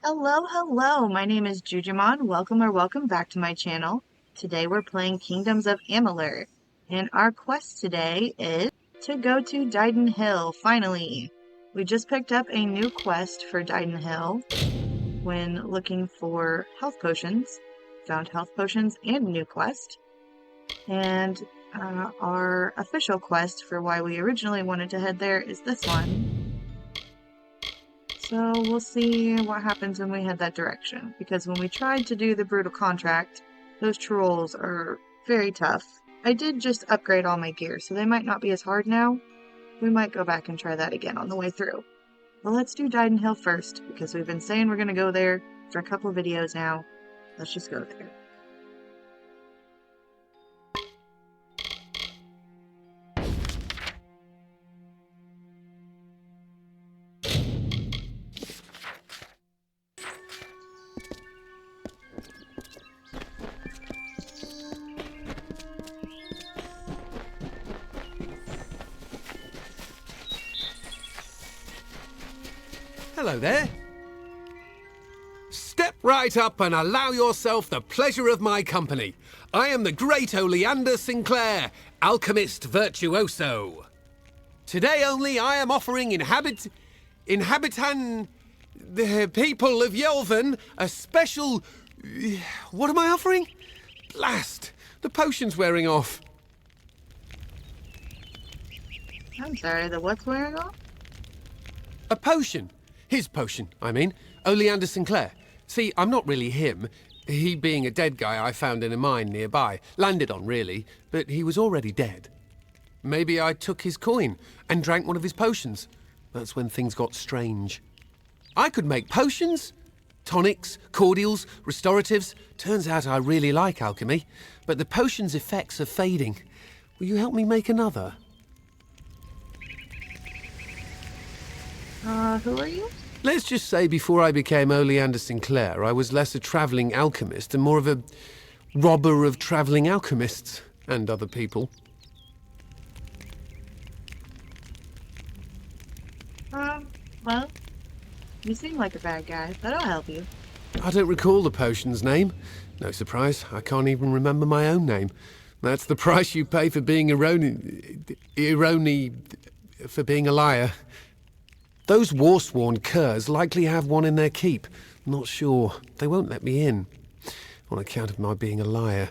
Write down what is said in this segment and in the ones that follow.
Hello, hello. My name is Jujimon. Welcome back to my channel. Today we're playing Kingdoms of Amalur, and our quest today is to go to Dyden Hill, finally. We just picked up a new quest for Dyden Hill when looking for health potions. Found health potions and a new quest. And our official quest for why we originally wanted to head there is this one. So we'll see what happens when we head that direction, because when we tried to do the brutal contract, those trolls are very tough. I did just upgrade all my gear, so they might not be as hard now. We might go back and try that again on the way through. But let's do Dyden Hill first, because we've been saying we're going to go there for a couple of videos now. Let's just go there. Hello there. Step right up and allow yourself the pleasure of my company. I am the great Oleander Sinclair, alchemist virtuoso. Today only I am offering inhabitan the people of Yelvan a special... What am I offering? Blast! The potion's wearing off. I'm sorry, the what's wearing off? A potion. His potion, I mean. Oleander Sinclair. See, I'm not really him. He being a dead guy I found in a mine nearby. Landed on, really, but he was already dead. Maybe I took his coin and drank one of his potions. That's when things got strange. I could make potions, tonics, cordials, restoratives. Turns out I really like alchemy, but the potion's effects are fading. Will you help me make another? Who are you? Let's just say before I became Oleander Sinclair, I was less a travelling alchemist and more of a robber of travelling alchemists and other people. Well, you seem like a bad guy, but I'll help you. I don't recall the potion's name. No surprise, I can't even remember my own name. That's the price you pay for being for being a liar. Those war-sworn curs likely have one in their keep. Not sure. They won't let me in, on account of my being a liar.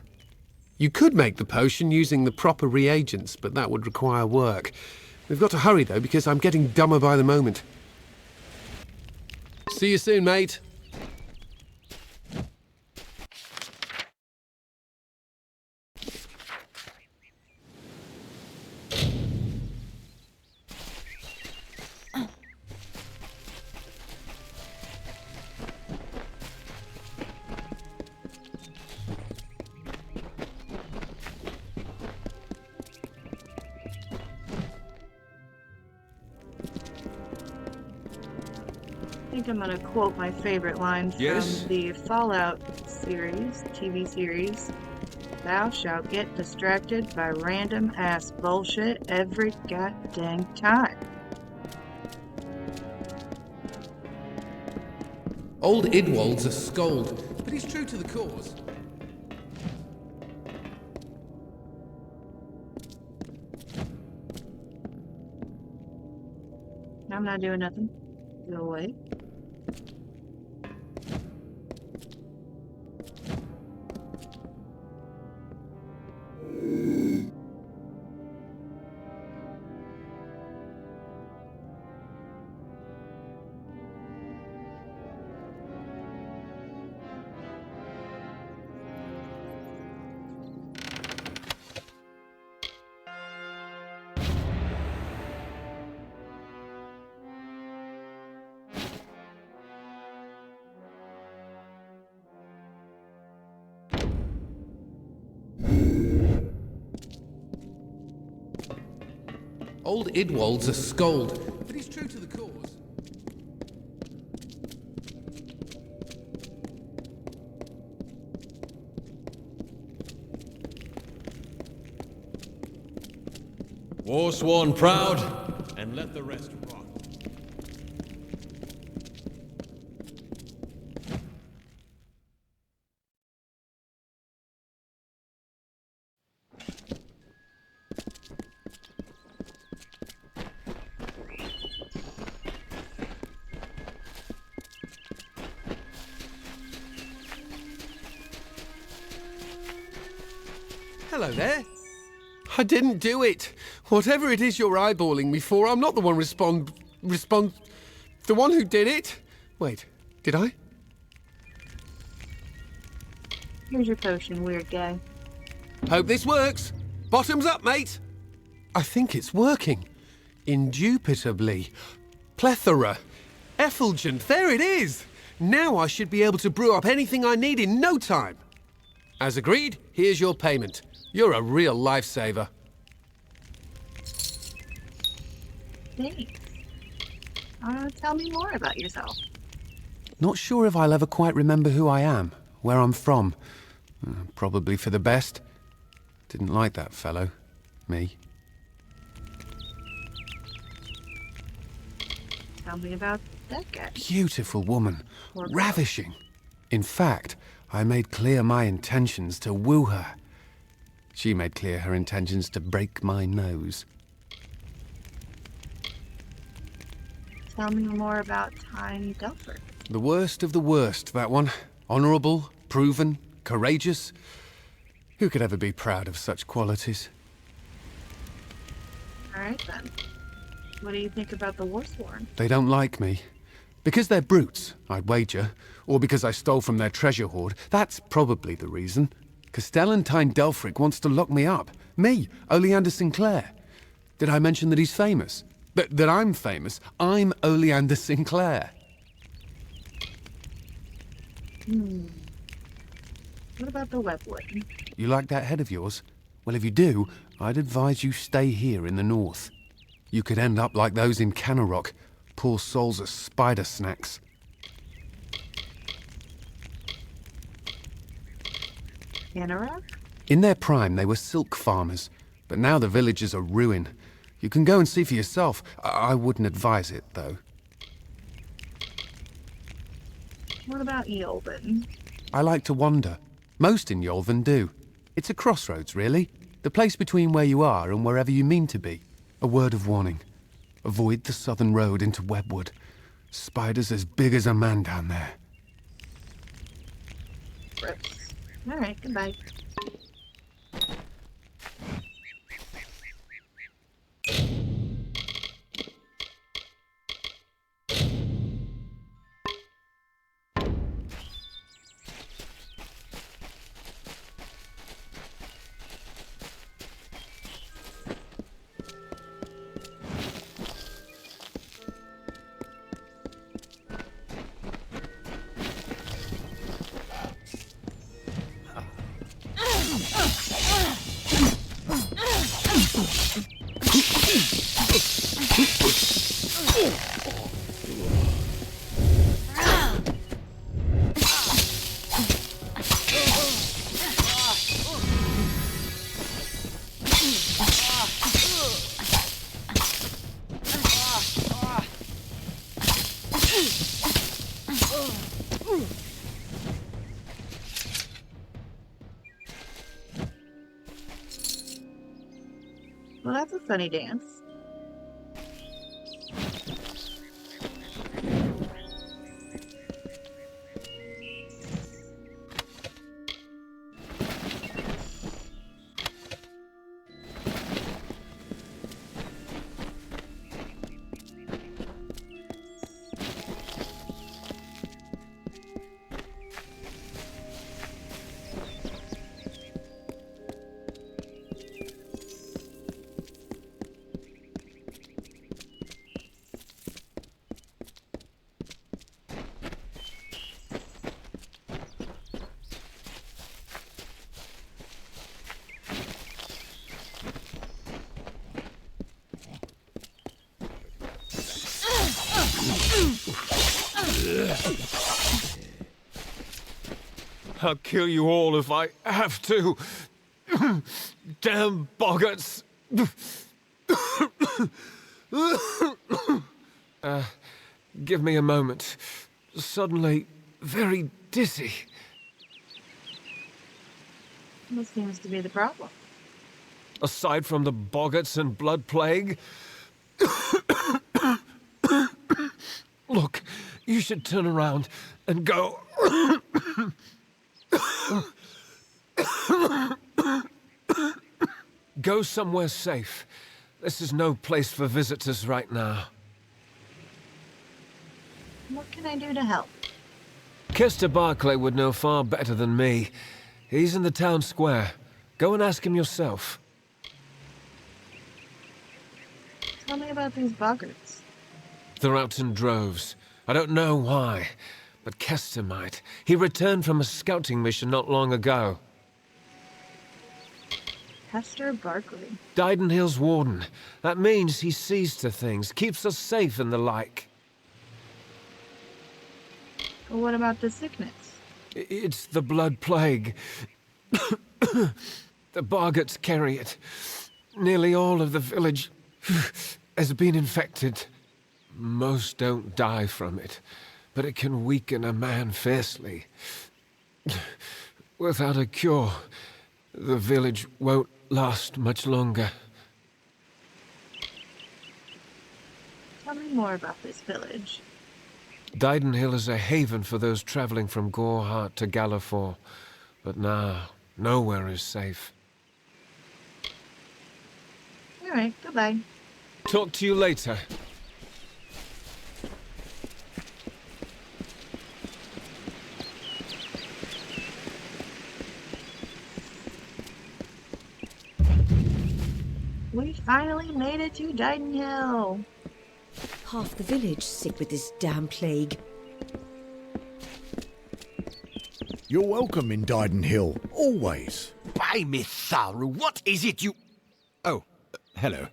You could make the potion using the proper reagents, but that would require work. We've got to hurry, though, because I'm getting dumber by the moment. See you soon, mate. I think I'm gonna quote my favorite line Yes? from the Fallout series, TV series. Thou shalt get distracted by random ass bullshit every goddamn time. Old Idwald's a scold, but he's true to the cause. I'm not doing nothing. Go away. Old Idwald's a scold, but he's true to the cause. Forsworn proud, and let the rest rot. Hello there. I didn't do it. Whatever it is you're eyeballing me for, I'm not the one the one who did it. Wait, did I? Here's your potion, weird guy. Hope this works. Bottoms up, mate. I think it's working. Indubitably. Plethora. Effulgent. There it is. Now I should be able to brew up anything I need in no time. As agreed, here's your payment. You're a real lifesaver. Thanks. Tell me more about yourself. Not sure if I'll ever quite remember who I am, where I'm from. Probably for the best. Didn't like that fellow. Me. Tell me about that guy. Beautiful woman. Ravishing. In fact, I made clear my intentions to woo her. She made clear her intentions to break my nose. Tell me more about Tiny Delpher. The worst of the worst, that one. Honourable, proven, courageous. Who could ever be proud of such qualities? All right, then. What do you think about the Warsworn? They don't like me. Because they're brutes, I'd wager. Or because I stole from their treasure hoard. That's probably the reason. Castellantine Delphric wants to lock me up. Me, Oleander Sinclair. Did I mention that he's famous? That I'm famous? I'm Oleander Sinclair. What about the Webwood? You like that head of yours? Well, if you do, I'd advise you stay here in the north. You could end up like those in Canarok. Poor souls are spider snacks. Canarok? In their prime, they were silk farmers. But now the village is a ruin. You can go and see for yourself. I wouldn't advise it, though. What about Eolven? I like to wander. Most in Yolven do. It's a crossroads, really. The place between where you are and wherever you mean to be. A word of warning. Avoid the southern road into Webwood. Spiders as big as a man down there. Rips. All right, goodbye. Well, that's a funny dance. I'll kill you all if I have to. Damn boggarts. Give me a moment. Suddenly, very dizzy. What seems to be the problem? Aside from the boggarts and blood plague. Look, you should turn around and go. Go somewhere safe. This is no place for visitors right now. What can I do to help? Kester Barclay would know far better than me. He's in the town square. Go and ask him yourself. Tell me about these boggarts. They're out in droves. I don't know why, but Kester might. He returned from a scouting mission not long ago. Hester Barkley. Didenhill's warden. That means he sees to things, keeps us safe and the like. But what about the sickness? It's the blood plague. The boggarts carry it. Nearly all of the village has been infected. Most don't die from it, but it can weaken a man fiercely. Without a cure, the village won't last much longer. Tell me more about this village. Didenhill is a haven for those traveling from Gorehart to Galliford, but now, nowhere is safe. All right, goodbye. Talk to you later. We finally made it to Didenhill. Half the village sick with this damn plague. You're welcome in Didenhill, always. By me, Tharu, what is it you... Oh, hello.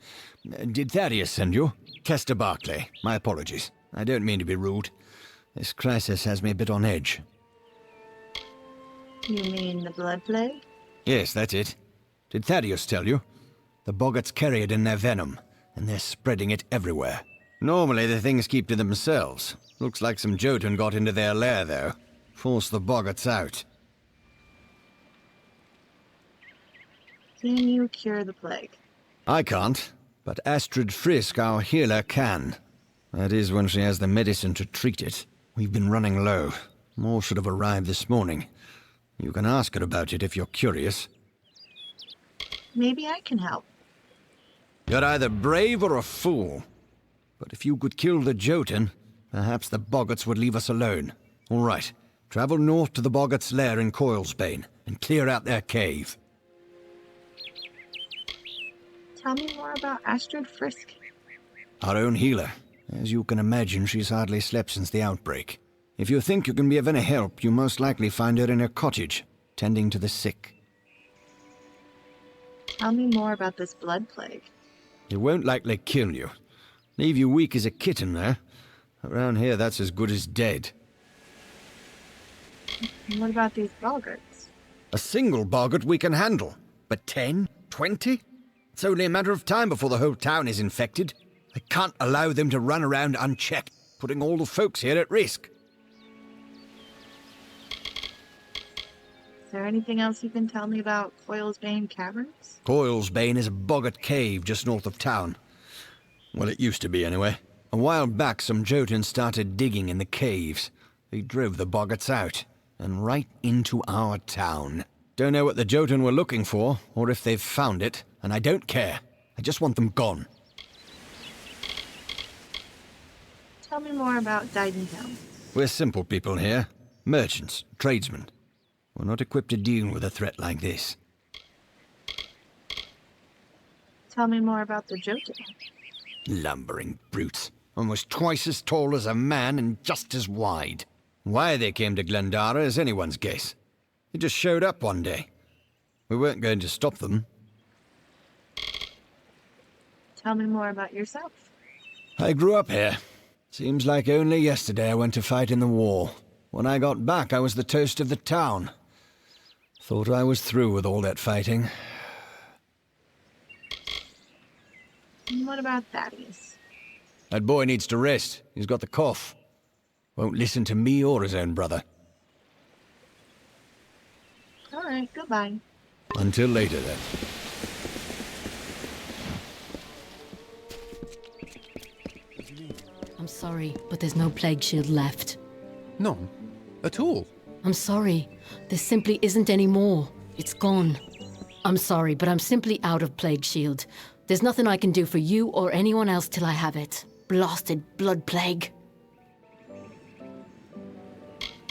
Did Thaddeus send you? Kester Barclay. My apologies. I don't mean to be rude. This crisis has me a bit on edge. You mean the blood plague? Yes, that's it. Did Thaddeus tell you? The boggarts carry it in their venom, and they're spreading it everywhere. Normally the things keep to themselves. Looks like some Jotun got into their lair, though. Forced the boggarts out. Can you cure the plague? I can't, but Astrid Frisk, our healer, can. That is, when she has the medicine to treat it. We've been running low. More should have arrived this morning. You can ask her about it if you're curious. Maybe I can help. You're either brave or a fool. But if you could kill the Jotun, perhaps the boggarts would leave us alone. All right, travel north to the boggarts' lair in Coilsbane and clear out their cave. Tell me more about Astrid Frisk. Our own healer. As you can imagine, she's hardly slept since the outbreak. If you think you can be of any help, you most likely find her in her cottage, tending to the sick. Tell me more about this blood plague. It won't likely kill you. Leave you weak as a kitten there. Around here, that's as good as dead. And what about these boggarts? A single boggart we can handle. But 10? 20? It's only a matter of time before the whole town is infected. I can't allow them to run around unchecked, putting all the folks here at risk. Is there anything else you can tell me about Coilsbane Caverns? Coilsbane is a boggart cave just north of town. Well, it used to be anyway. A while back, some Jotun started digging in the caves. They drove the boggarts out, and right into our town. Don't know what the Jotun were looking for, or if they've found it, and I don't care. I just want them gone. Tell me more about Didenhill. We're simple people here. Merchants, tradesmen. We're not equipped to deal with a threat like this. Tell me more about the Jotun. Lumbering brutes. Almost twice as tall as a man and just as wide. Why they came to Glendara is anyone's guess. They just showed up one day. We weren't going to stop them. Tell me more about yourself. I grew up here. Seems like only yesterday I went to fight in the war. When I got back, I was the toast of the town. Thought I was through with all that fighting. And what about Thaddeus? That boy needs to rest. He's got the cough. Won't listen to me or his own brother. All right, goodbye. Until later, then. I'm sorry, but there's no plague shield left. None. At all. I'm sorry. There simply isn't any more. It's gone. I'm sorry, but I'm simply out of Plague Shield. There's nothing I can do for you or anyone else till I have it. Blasted blood plague.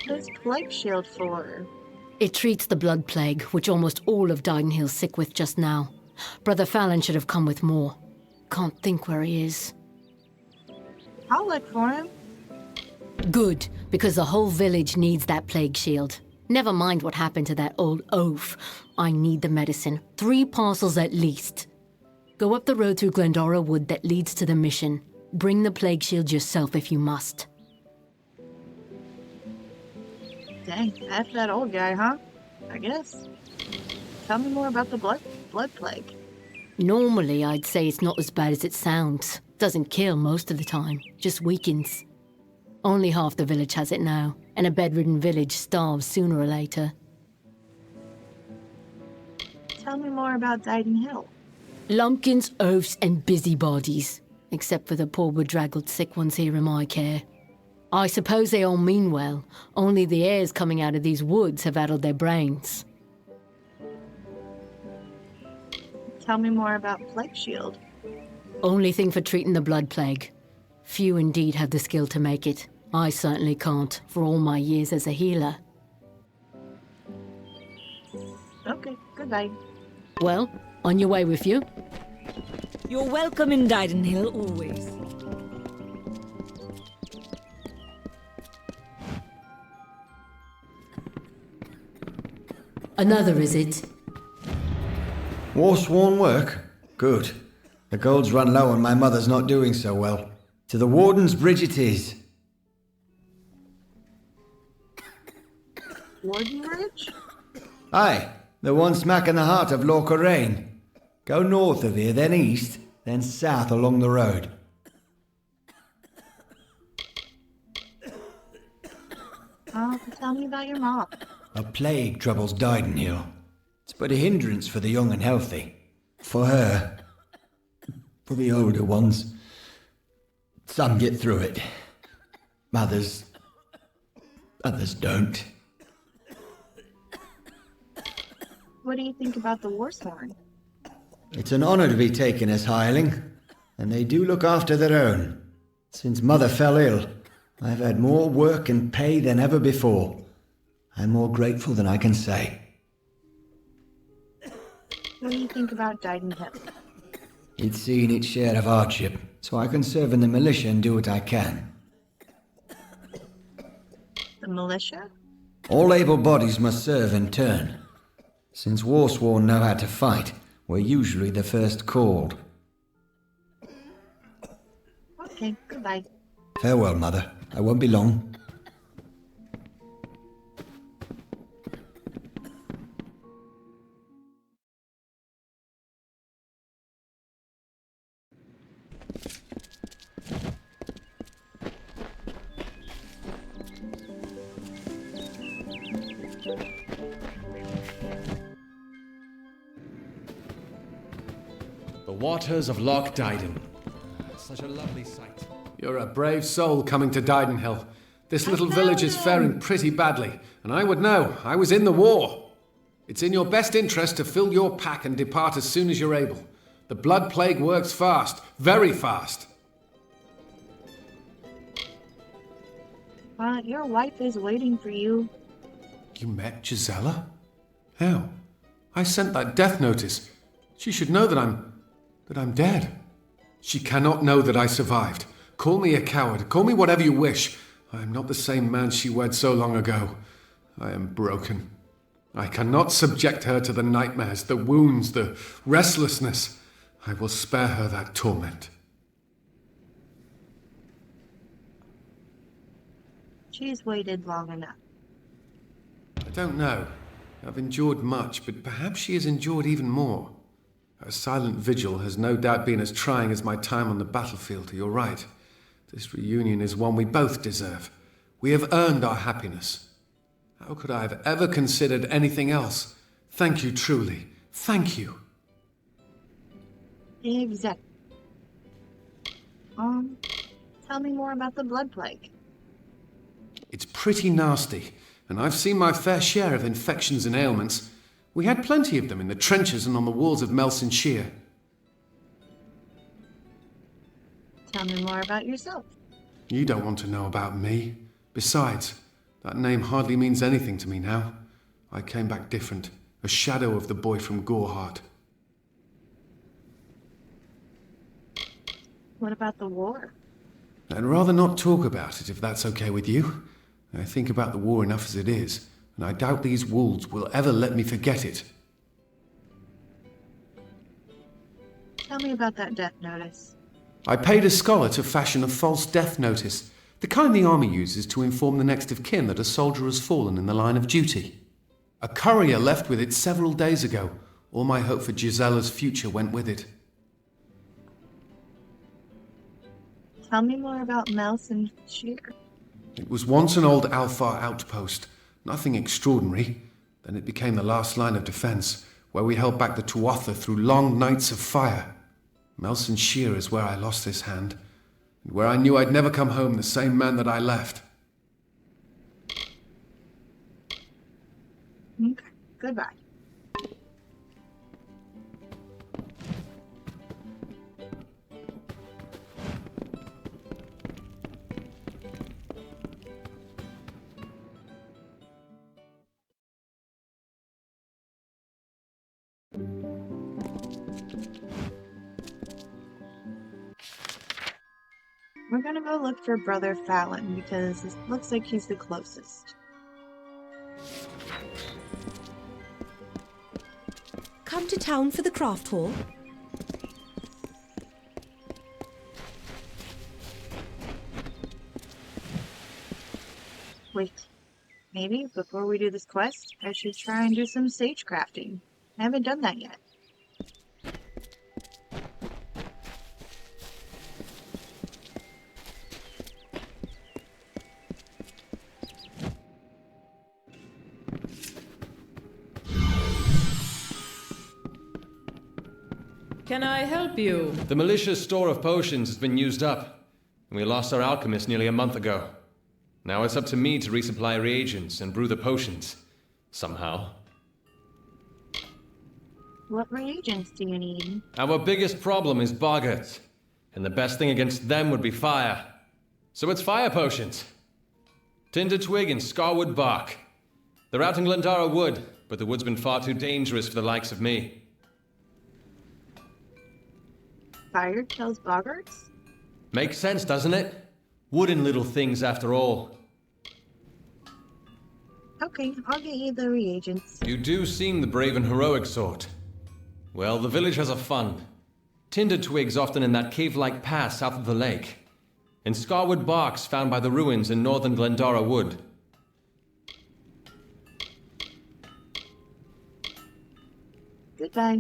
What is Plague Shield for? It treats the blood plague, which almost all of Didenhill's sick with just now. Brother Fallon should have come with more. Can't think where he is. I'll look for him. Good, because the whole village needs that plague shield. Never mind what happened to that old oaf. I need the medicine. 3 parcels at least. Go up the road through Glendora Wood that leads to the mission. Bring the plague shield yourself if you must. Dang, that's that old guy, huh? I guess. Tell me more about the blood plague. Normally, I'd say it's not as bad as it sounds. Doesn't kill most of the time, just weakens. Only half the village has it now, and a bedridden village starves sooner or later. Tell me more about Didenhill. Lumpkins, oafs, and busybodies. Except for the poor bedraggled sick ones here in my care. I suppose they all mean well, only the airs coming out of these woods have addled their brains. Tell me more about Plague Shield. Only thing for treating the blood plague. Few indeed have the skill to make it. I certainly can't, for all my years as a healer. Okay, goodbye. Well, on your way with you. You're welcome in Didenhill always. Another, is it? War-sworn work? Good. The gold's run low and my mother's not doing so well. To the Warden's bridge it is. Warden Ridge? Aye, the one smack in the heart of Locharain. Go north of here, then east, then south along the road. Tell me about your mom. A plague troubles Didenhill. It's but a hindrance for the young and healthy. For her. For the older ones. Some get through it. Others don't. What do you think about the Warsworn? It's an honor to be taken as hireling, and they do look after their own. Since Mother fell ill, I've had more work and pay than ever before. I'm more grateful than I can say. What do you think about Didenhill? It's seen its share of hardship, so I can serve in the militia and do what I can. The militia? All able bodies must serve in turn. Since Warsworn know how to fight, we're usually the first called. Okay, goodbye. Farewell, Mother. I won't be long. The waters of Loch Dyden. Such a lovely sight. You're a brave soul coming to Didenhill. This little village is faring pretty badly, and I would know. I was in the war. It's in your best interest to fill your pack and depart as soon as you're able. The blood plague works fast, very fast. Your wife is waiting for you. You met Gisela? How? I sent that death notice. She should know that I'm dead. She cannot know that I survived. Call me a coward. Call me whatever you wish. I am not the same man she wed so long ago. I am broken. I cannot subject her to the nightmares, the wounds, the restlessness. I will spare her that torment. She's waited long enough. I don't know. I've endured much, but perhaps she has endured even more. Her silent vigil has no doubt been as trying as my time on the battlefield. You're right. This reunion is one we both deserve. We have earned our happiness. How could I have ever considered anything else? Thank you truly. Thank you. Exactly. Tell me more about the blood plague. It's pretty nasty, and I've seen my fair share of infections and ailments. We had plenty of them in the trenches and on the walls of Melson Shear. Tell me more about yourself. You don't want to know about me. Besides, that name hardly means anything to me now. I came back different, a shadow of the boy from Goreheart. What about the war? I'd rather not talk about it if that's okay with you. I think about the war enough as it is, and I doubt these wolves will ever let me forget it. Tell me about that death notice. I paid a scholar to fashion a false death notice, the kind the army uses to inform the next of kin that a soldier has fallen in the line of duty. A courier left with it several days ago. All my hope for Gisella's future went with it. Tell me more about Melson Shear. It was once an old Alfar outpost, nothing extraordinary. Then it became the last line of defense, where we held back the Tuatha through long nights of fire. Melson Shear is where I lost this hand, and where I knew I'd never come home the same man that I left. Okay, goodbye. We're gonna go look for Brother Fallon because it looks like he's the closest. Come to town for the craft hall? Wait, maybe before we do this quest, I should try and do some sage crafting. I haven't done that yet. Can I help you? The militia's store of potions has been used up. We lost our alchemist nearly a month ago. Now it's up to me to resupply reagents and brew the potions. Somehow. What reagents do you need? Our biggest problem is boggarts. And the best thing against them would be fire. So it's fire potions. Tinder twig and scarwood bark. They're out in Glendara Wood, but the wood's been far too dangerous for the likes of me. Fire kills boggarts? Makes sense, doesn't it? Wooden little things after all. Okay, I'll get you the reagents. You do seem the brave and heroic sort. Well, the village has a fund. Tinder twigs often in that cave-like pass south of the lake. And scarwood barks found by the ruins in northern Glendara Wood. Goodbye.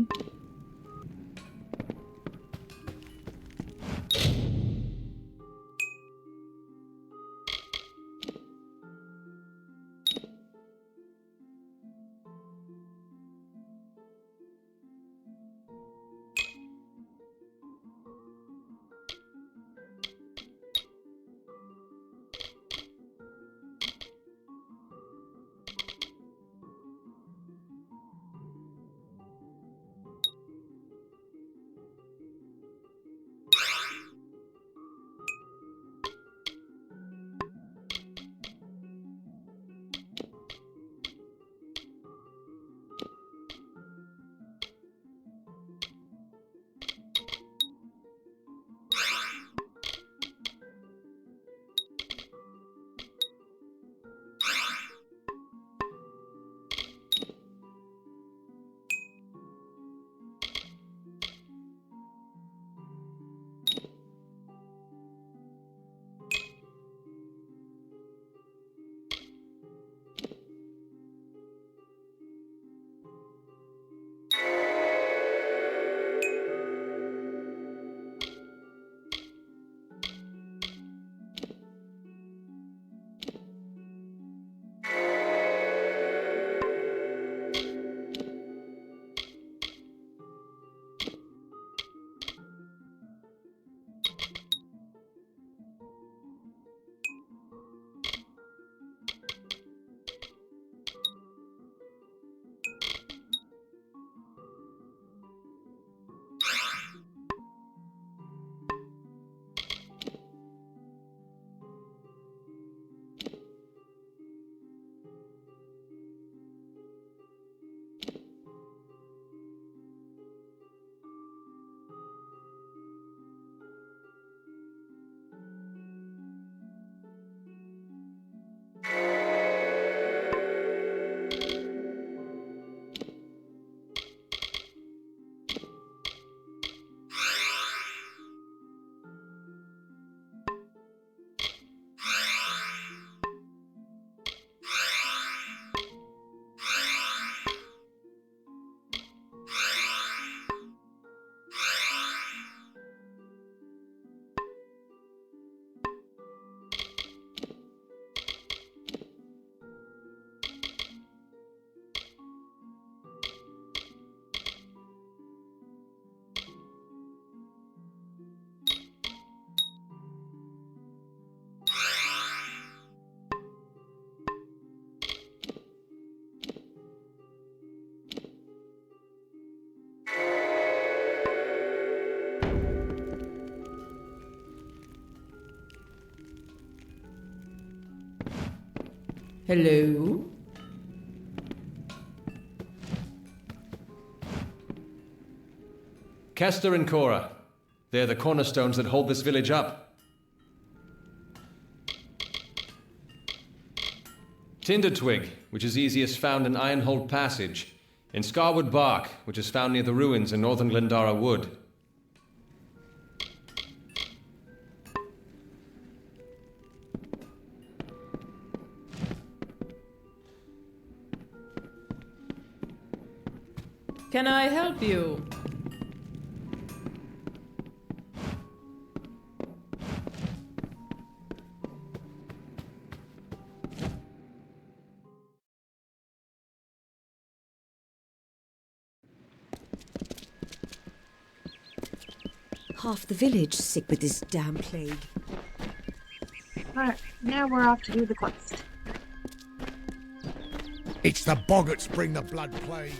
Hello? Kester and Cora. They're the cornerstones that hold this village up. Tinder Twig, which is easiest found in Ironhold Passage. In Scarwood Bark, which is found near the ruins in northern Glendara Wood. Can I help you? Half the village sick with this damn plague. Alright, now we're off to do the quest. It's the boggarts bring the blood plague.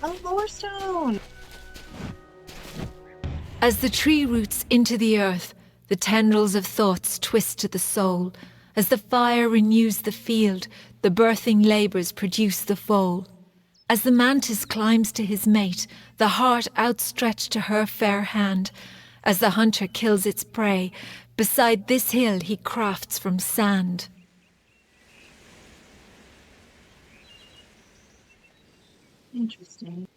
A lore stone! As the tree roots into the earth, the tendrils of thoughts twist to the soul. As the fire renews the field, the birthing labours produce the foal. As the mantis climbs to his mate, the heart outstretched to her fair hand. As the hunter kills its prey, beside this hill he crafts from sand. Interesting.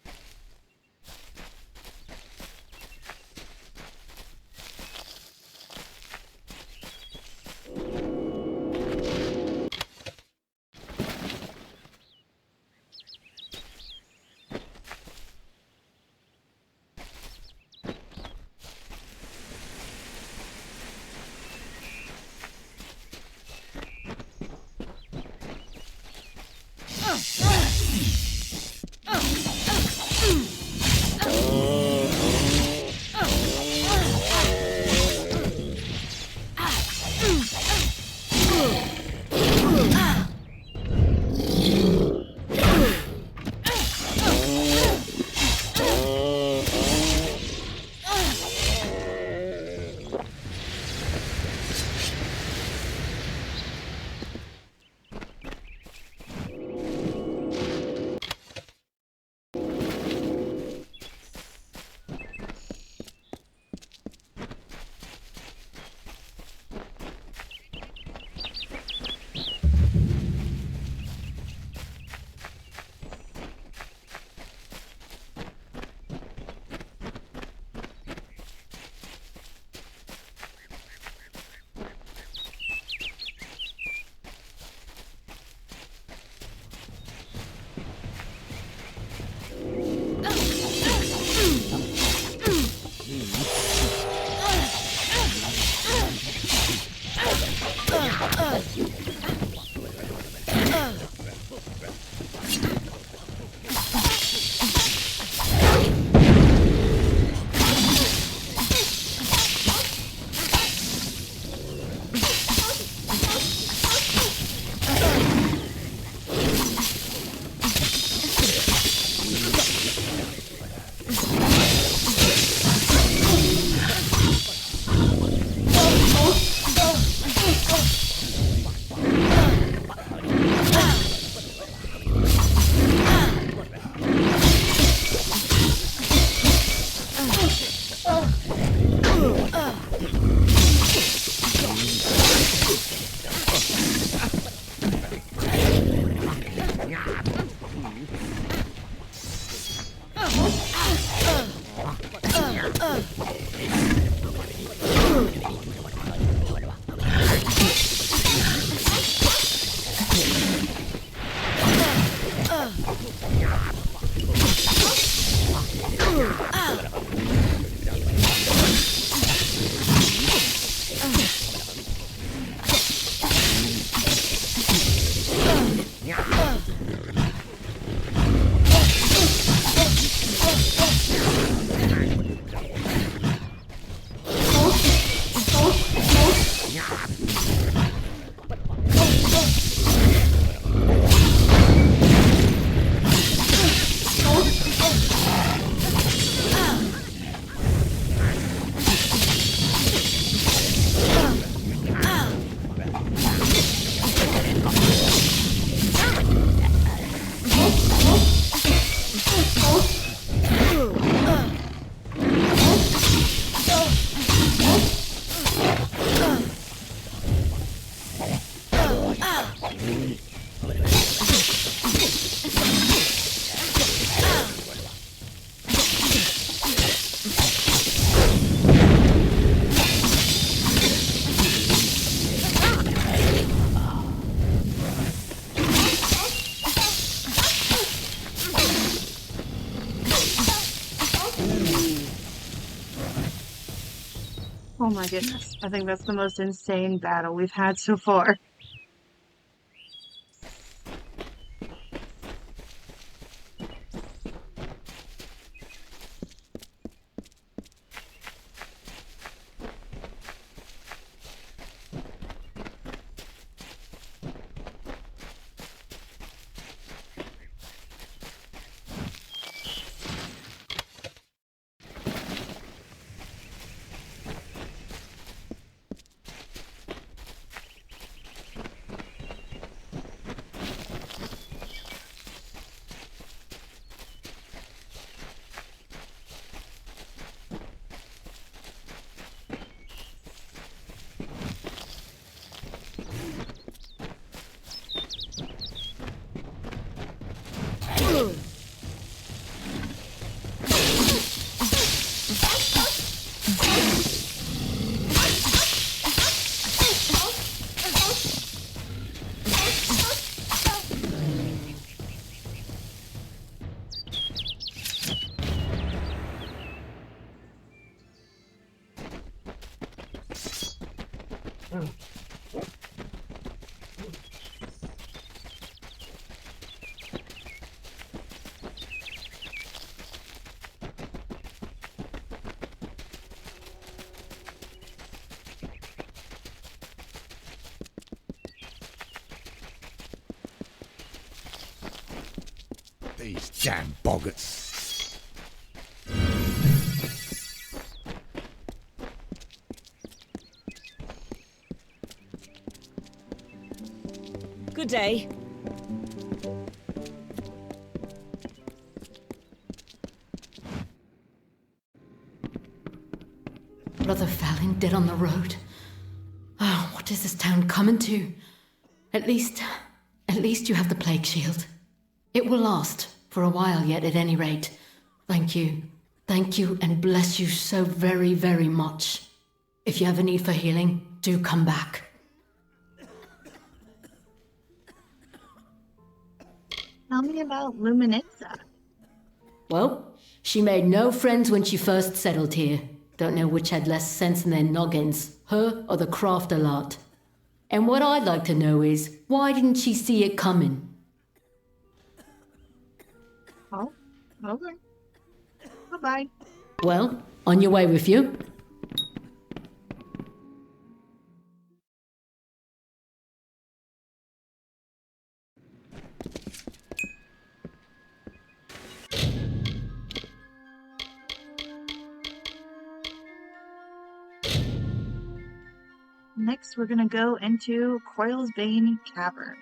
Oh my goodness. I think that's the most insane battle we've had so far. These damn boggarts. Good day. Brother Fallon dead on the road. Oh, what is this town coming to? At least you have the plague shield. It will last, for a while yet at any rate. Thank you. Thank you and bless you so very, very much. If you have a need for healing, do come back. Tell me about Luminitza. Well, she made no friends when she first settled here. Don't know which had less sense in their noggins, her or the crafter lot. And what I'd like to know is, why didn't she see it coming? Oh, okay. Bye-bye. Well, on your way with you. Next, we're gonna go into Coilsbane Cavern.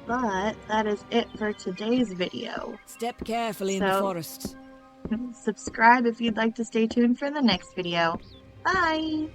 But that is it for today's video. Step carefully in the forest. Subscribe if you'd like to stay tuned for the next video. Bye!